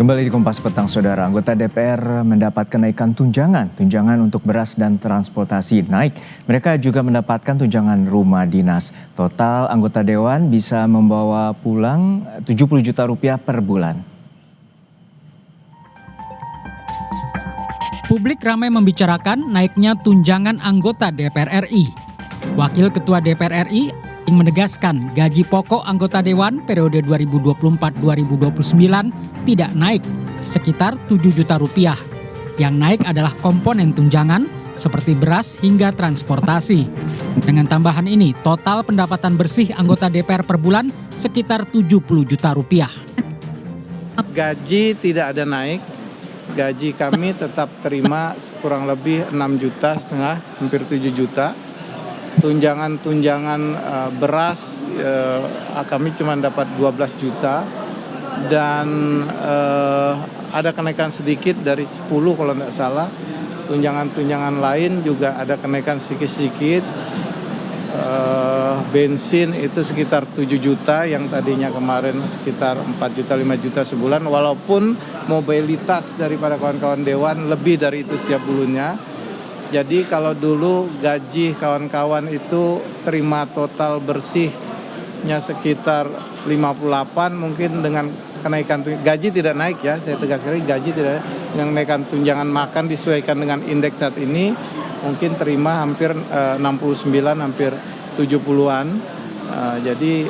Kembali di Kompas Petang, Saudara. Anggota DPR mendapat kenaikan tunjangan untuk beras dan transportasi naik. Mereka juga mendapatkan tunjangan rumah dinas. Total anggota Dewan bisa membawa pulang 70 juta rupiah per bulan. Publik ramai membicarakan naiknya tunjangan anggota DPR RI. Wakil Ketua DPR RI menegaskan gaji pokok anggota Dewan periode 2024-2029 tidak naik, sekitar 7 juta rupiah. Yang naik adalah komponen tunjangan seperti beras hingga transportasi. Dengan tambahan ini, total pendapatan bersih anggota DPR per bulan sekitar 70 juta rupiah. Gaji tidak ada naik, gaji kami tetap terima kurang lebih 6,5 juta, hampir 7 juta. Tunjangan beras kami cuma dapat 12 juta dan ada kenaikan sedikit dari 10 kalau tidak salah. Tunjangan lain juga ada kenaikan sedikit-sedikit. Bensin itu sekitar 7 juta yang tadinya kemarin sekitar 4 juta 5 juta sebulan, walaupun mobilitas daripada kawan-kawan Dewan lebih dari itu setiap bulannya. Jadi kalau dulu gaji kawan-kawan itu terima total bersihnya sekitar 58, mungkin dengan kenaikan gaji tidak naik ya, saya tegas sekali gaji tidak, dengan kenaikan tunjangan makan disesuaikan dengan indeks saat ini mungkin terima hampir 69, hampir 70-an. Jadi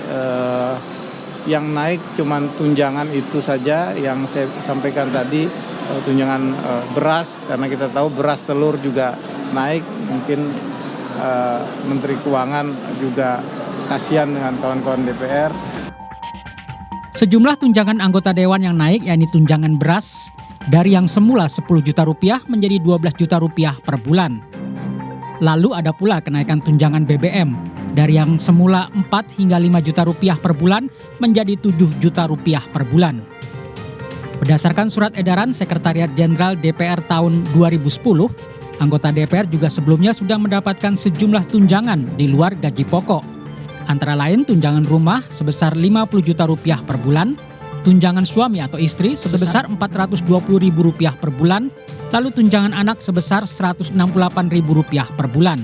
yang naik cuman tunjangan itu saja yang saya sampaikan tadi, tunjangan beras, karena kita tahu beras telur juga naik, mungkin Menteri Keuangan juga kasihan dengan kawan-kawan DPR. Sejumlah tunjangan anggota Dewan yang naik, yakni tunjangan beras dari yang semula 10 juta rupiah menjadi 12 juta rupiah per bulan. Lalu ada pula kenaikan tunjangan BBM dari yang semula 4 hingga 5 juta rupiah per bulan menjadi 7 juta rupiah per bulan. Berdasarkan surat edaran Sekretariat Jenderal DPR tahun 2010, anggota DPR juga sebelumnya sudah mendapatkan sejumlah tunjangan di luar gaji pokok. Antara lain tunjangan rumah sebesar 50 juta rupiah per bulan, tunjangan suami atau istri sebesar 420 ribu rupiah per bulan, lalu tunjangan anak sebesar 168 ribu rupiah per bulan.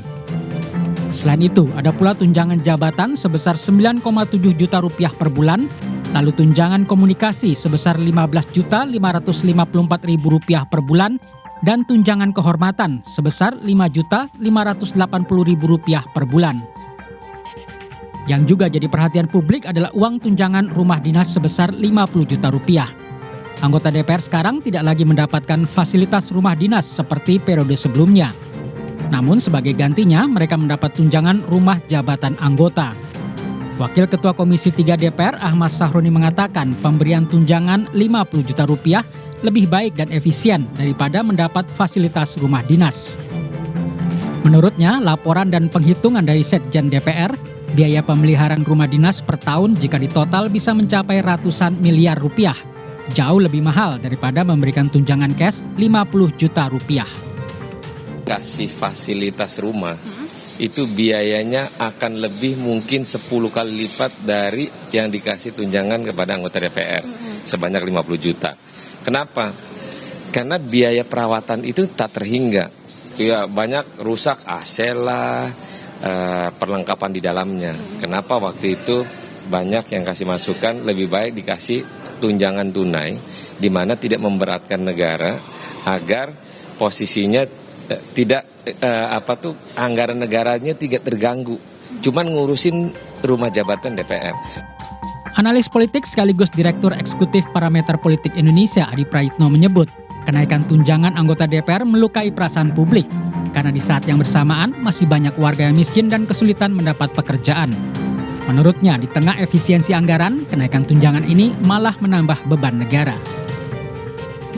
Selain itu, ada pula tunjangan jabatan sebesar 9,7 juta rupiah per bulan, lalu tunjangan komunikasi sebesar 15.554 ribu rupiah per bulan, dan tunjangan kehormatan sebesar 5.580.000 rupiah per bulan. Yang juga jadi perhatian publik adalah uang tunjangan rumah dinas sebesar 50 juta rupiah. Anggota DPR sekarang tidak lagi mendapatkan fasilitas rumah dinas seperti periode sebelumnya. Namun sebagai gantinya mereka mendapat tunjangan rumah jabatan anggota. Wakil Ketua Komisi 3 DPR Ahmad Sahroni mengatakan pemberian tunjangan 50 juta rupiah lebih baik dan efisien daripada mendapat fasilitas rumah dinas. Menurutnya, laporan dan penghitungan dari Setjen DPR, biaya pemeliharaan rumah dinas per tahun jika ditotal bisa mencapai ratusan miliar rupiah. Jauh lebih mahal daripada memberikan tunjangan cash 50 juta rupiah. Kasih fasilitas rumah, itu biayanya akan lebih mungkin 10 kali lipat dari yang dikasih tunjangan kepada anggota DPR, sebanyak 50 juta. Kenapa? Karena biaya perawatan itu tak terhingga. Ya, banyak rusak AC lah, perlengkapan di dalamnya. Kenapa waktu itu banyak yang kasih masukan lebih baik dikasih tunjangan tunai, di mana tidak memberatkan negara agar posisinya tidak anggaran negaranya tidak terganggu. Cuman ngurusin rumah jabatan DPR. Analis politik sekaligus Direktur Eksekutif Parameter Politik Indonesia Adi Praitno menyebut kenaikan tunjangan anggota DPR melukai perasaan publik karena di saat yang bersamaan masih banyak warga yang miskin dan kesulitan mendapat pekerjaan. Menurutnya di tengah efisiensi anggaran, kenaikan tunjangan ini malah menambah beban negara.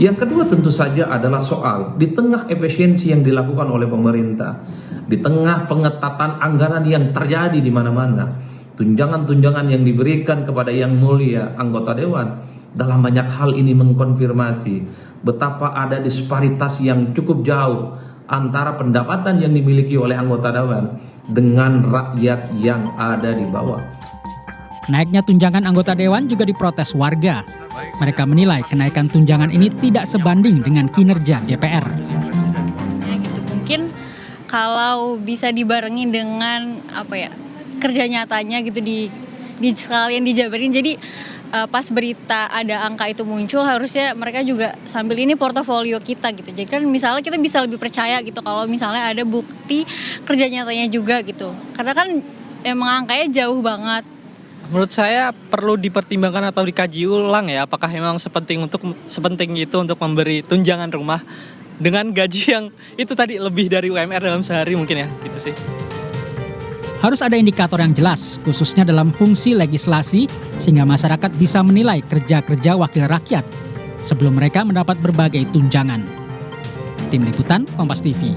Yang kedua tentu saja adalah soal di tengah efisiensi yang dilakukan oleh pemerintah, di tengah pengetatan anggaran yang terjadi di mana-mana, tunjangan-tunjangan yang diberikan kepada yang mulia anggota Dewan dalam banyak hal ini mengkonfirmasi betapa ada disparitas yang cukup jauh antara pendapatan yang dimiliki oleh anggota Dewan dengan rakyat yang ada di bawah. Naiknya tunjangan anggota dewan juga diprotes warga. Mereka menilai kenaikan tunjangan ini tidak sebanding dengan kinerja DPR. Ya gitu. Mungkin kalau bisa dibarengin dengan kerja nyatanya gitu di sekalian dijabarin. Jadi pas berita ada angka itu muncul, harusnya mereka juga sambil ini portofolio kita gitu. Jadi kan misalnya kita bisa lebih percaya gitu kalau misalnya ada bukti kerja nyatanya juga gitu. Karena kan emang angkanya jauh banget. Menurut saya perlu dipertimbangkan atau dikaji ulang ya, apakah memang sepenting itu untuk memberi tunjangan rumah dengan gaji yang itu tadi lebih dari UMR dalam sehari mungkin ya, gitu sih. Harus ada indikator yang jelas, khususnya dalam fungsi legislasi, sehingga masyarakat bisa menilai kerja-kerja wakil rakyat sebelum mereka mendapat berbagai tunjangan. Tim Liputan, Kompas TV.